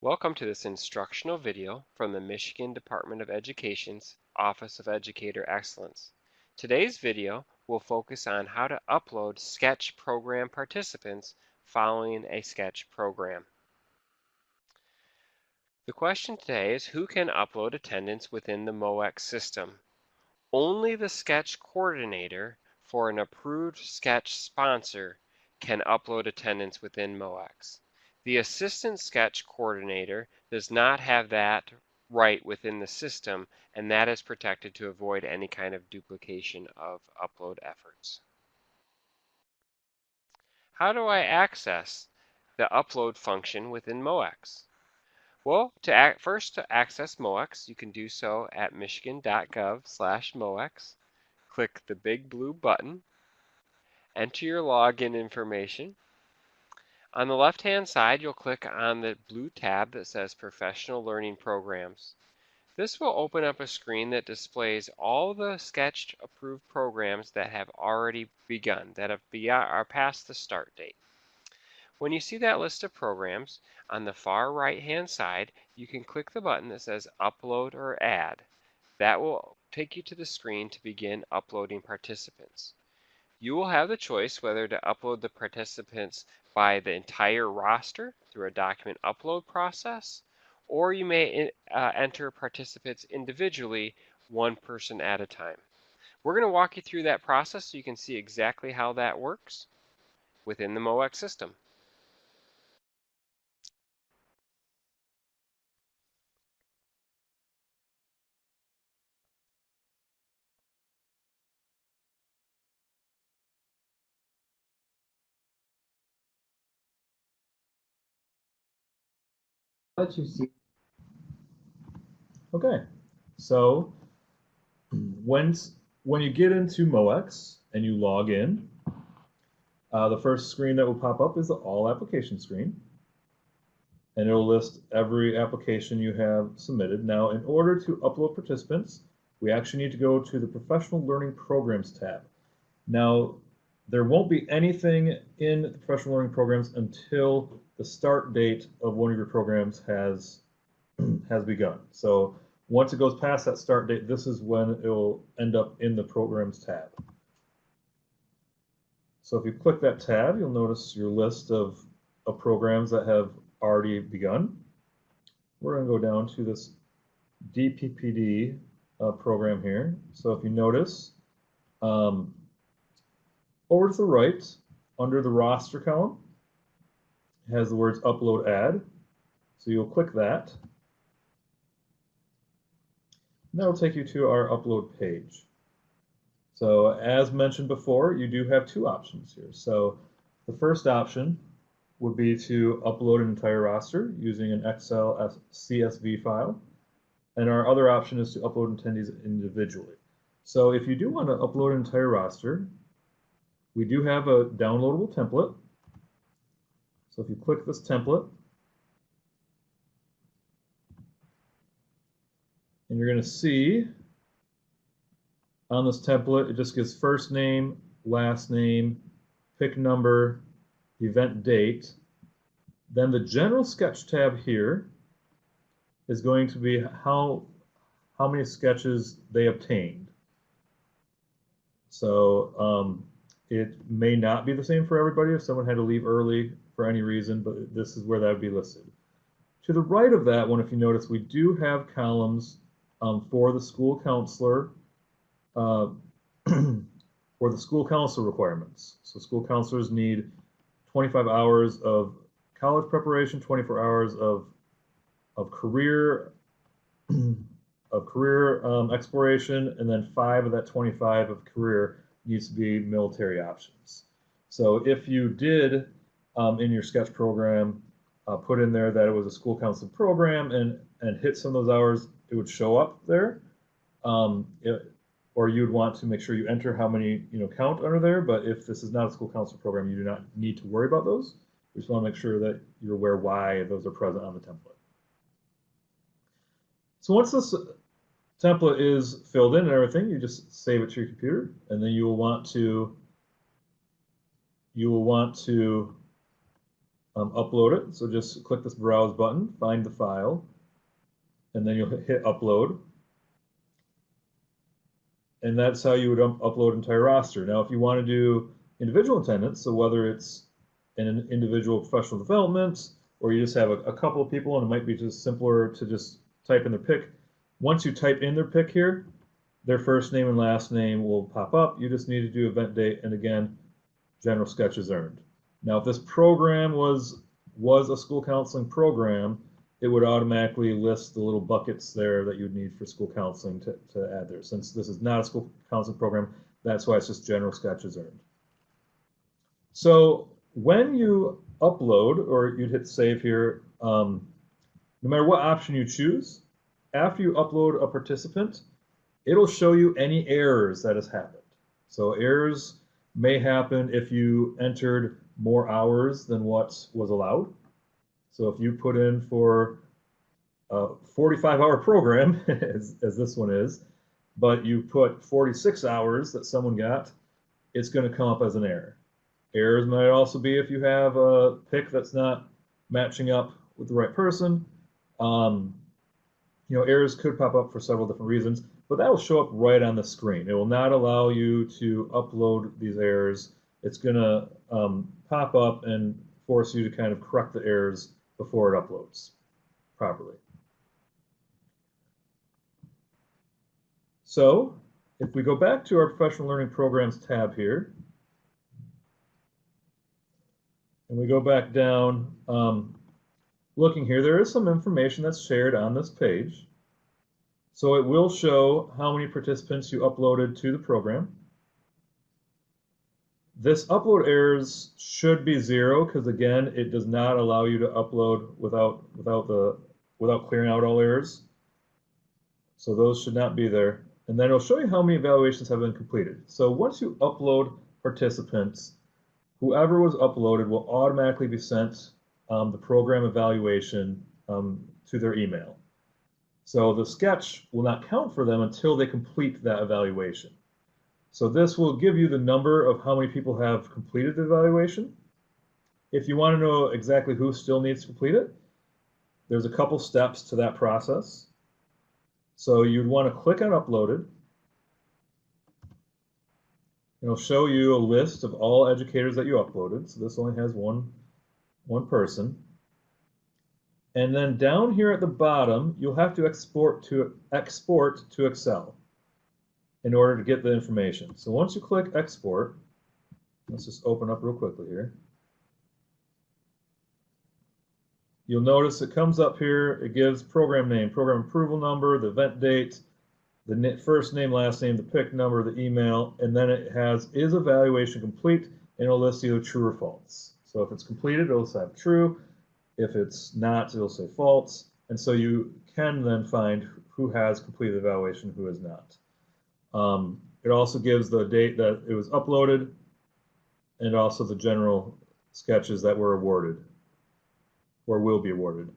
Welcome to this instructional video from the Michigan Department of Education's Office of Educator Excellence. Today's video will focus on how to upload SCECH program participants following a SCECH program. The question today is who can upload attendance within the MOEX system? Only the SCECH coordinator for an approved SCECH sponsor can upload attendance within MOEX. The assistant SCECH coordinator does not have that right within the system, and that is protected to avoid any kind of duplication of upload efforts. How do I access the upload function within MOEX? Well, first to access MOEX, you can do so at michigan.gov/MOEX. Click the big blue button, enter your login information. On the left-hand side, you'll click on the blue tab that says Professional Learning Programs. This will open up a screen that displays all the SCECH approved programs that have already begun, that are past the start date. When you see that list of programs, on the far right-hand side, you can click the button that says Upload or Add. That will take you to the screen to begin uploading participants. You will have the choice whether to upload the participants by the entire roster through a document upload process, or you may enter participants individually, one person at a time. We're going to walk you through that process so you can see exactly how that works within the MOEX system. Let you see. Okay, so when you get into MOEX and you log in, the first screen that will pop up is the All Application screen, and it'll list every application you have submitted. Now, in order to upload participants, we actually need to go to the Professional Learning Programs tab. Now, there won't be anything in the Professional Learning Programs until the start date of one of your programs has begun. So once it goes past that start date, this is when it will end up in the Programs tab. So if you click that tab, you'll notice your list of programs that have already begun. We're going to go down to this DPPD program here. So if you notice, over to the right, under the roster column, it has the words Upload Add. So you'll click that. And that will take you to our upload page. So as mentioned before, you do have two options here. So the first option would be to upload an entire roster using an Excel CSV file. And our other option is to upload attendees individually. So if you do want to upload an entire roster, we do have a downloadable template. So if you click this template, and you're going to see on this template, it just gives first name, last name, pick number, event date. Then the general sketch tab here is going to be how many sketches they obtained. So it may not be the same for everybody if someone had to leave early for any reason, but this is where that would be listed. To the right of that one, if you notice, we do have columns for the school counselor for the school counselor requirements. So school counselors need 25 hours of college preparation, 24 hours of career exploration, and then 5 of that 25 of career needs to be military options. So if you did in your SCECH program put in there that it was a school counseling program and hit some of those hours, it would show up there. Or you'd want to make sure you enter how many count under there. But if this is not a school counseling program, you do not need to worry about those. We just want to make sure that you're aware why those are present on the template. So once this template is filled in and everything, you just save it to your computer, and then you will want to upload it. So just click this browse button, find the file, and then you'll hit upload. And that's how you would upload entire roster. Now, if you want to do individual attendance, so whether it's an individual professional development or you just have a couple of people and it might be just simpler to just type in their pick. Once you type in their pick here, their first name and last name will pop up. You just need to do event date, and again, general sketch is earned. Now, if this program was a school counseling program, it would automatically list the little buckets there that you'd need for school counseling to add there. Since this is not a school counseling program, that's why it's just general sketch is earned. So when you upload, or you'd hit save here, no matter what option you choose, after you upload a participant, it'll show you any errors that has happened. So errors may happen if you entered more hours than what was allowed. So if you put in for a 45-hour program, as this one is, but you put 46 hours that someone got, it's going to come up as an error. Errors might also be if you have a pick that's not matching up with the right person. Errors could pop up for several different reasons, but that will show up right on the screen. It will not allow you to upload these errors. It's going to pop up and force you to kind of correct the errors before it uploads properly. So if we go back to our Professional Learning Programs tab here, and we go back down, looking here, there is some information that's shared on this page. So it will show how many participants you uploaded to the program. This upload errors should be 0 because again, it does not allow you to upload without clearing out all errors. So those should not be there. And then it'll show you how many evaluations have been completed. So once you upload participants, whoever was uploaded will automatically be sent the program evaluation to their email. So the sketch will not count for them until they complete that evaluation. So this will give you the number of how many people have completed the evaluation. If you want to know exactly who still needs to complete it, there's a couple steps to that process. So you'd want to click on Uploaded. It'll show you a list of all educators that you uploaded. So this only has one person. And then down here at the bottom, you'll have to export to Excel in order to get the information. So once you click Export, let's just open up real quickly here. You'll notice it comes up here, it gives program name, program approval number, the event date, the first name, last name, the pick number, the email, and then it has is evaluation complete, and it'll list either true or false. So if it's completed, it'll say true. If it's not, it'll say false. And so you can then find who has completed the evaluation, who has not. It also gives the date that it was uploaded and also the general sketches that were awarded or will be awarded.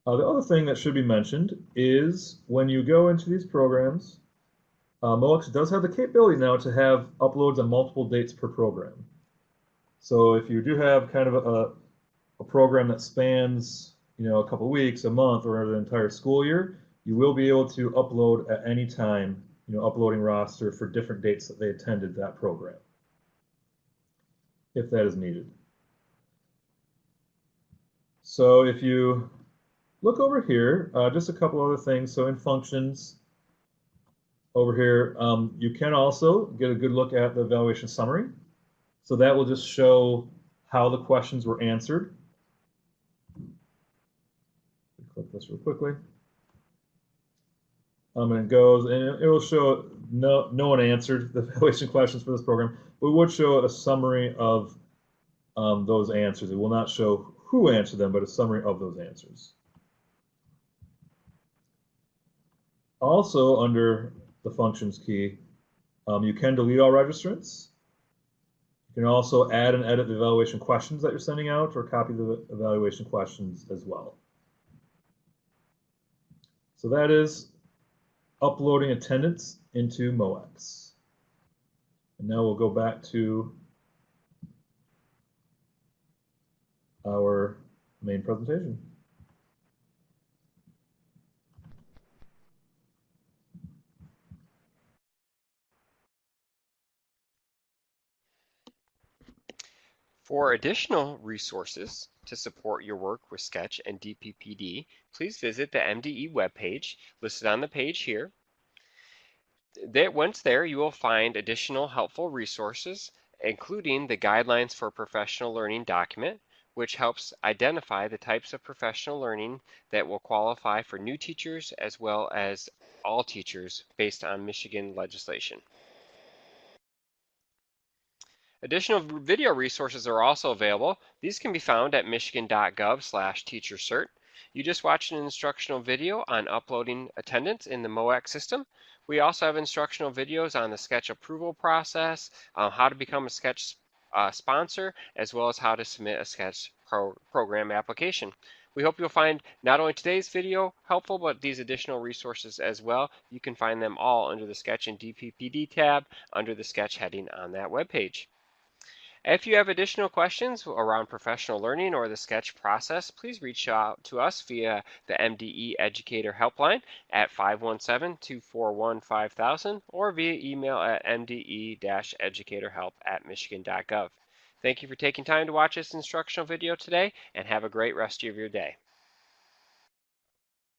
The other thing that should be mentioned is when you go into these programs, MOEX does have the capability now to have uploads on multiple dates per program. So if you do have kind of a program that spans, a couple weeks, a month, or the entire school year, you will be able to upload at any time, uploading roster for different dates that they attended that program, if that is needed. So if you look over here, just a couple other things. So in functions, over here, you can also get a good look at the evaluation summary. So that will just show how the questions were answered. Click this real quickly. And it goes, and it will show no one answered the evaluation questions for this program. We would show a summary of those answers. It will not show who answered them, but a summary of those answers. Also, under the functions key, you can delete all registrants. You can also add and edit the evaluation questions that you're sending out, or copy the evaluation questions as well. So that is uploading attendance into MOEX. And now we'll go back to our main presentation. For additional resources to support your work with Sketch and DPPD, please visit the MDE webpage listed on the page here. Once there, you will find additional helpful resources, including the Guidelines for Professional Learning document, which helps identify the types of professional learning that will qualify for new teachers as well as all teachers based on Michigan legislation. Additional video resources are also available. These can be found at michigan.gov/teachercert. You just watched an instructional video on uploading attendance in the MOAC system. We also have instructional videos on the Sketch approval process, how to become a Sketch sponsor, as well as how to submit a Sketch program application. We hope you'll find not only today's video helpful, but these additional resources as well. You can find them all under the Sketch and DPPD tab under the Sketch heading on that webpage. If you have additional questions around professional learning or the Sketch process, please reach out to us via the MDE Educator Helpline at 517-241-5000 or via email at mde-educatorhelp@michigan.gov. Thank you for taking time to watch this instructional video today, and have a great rest of your day.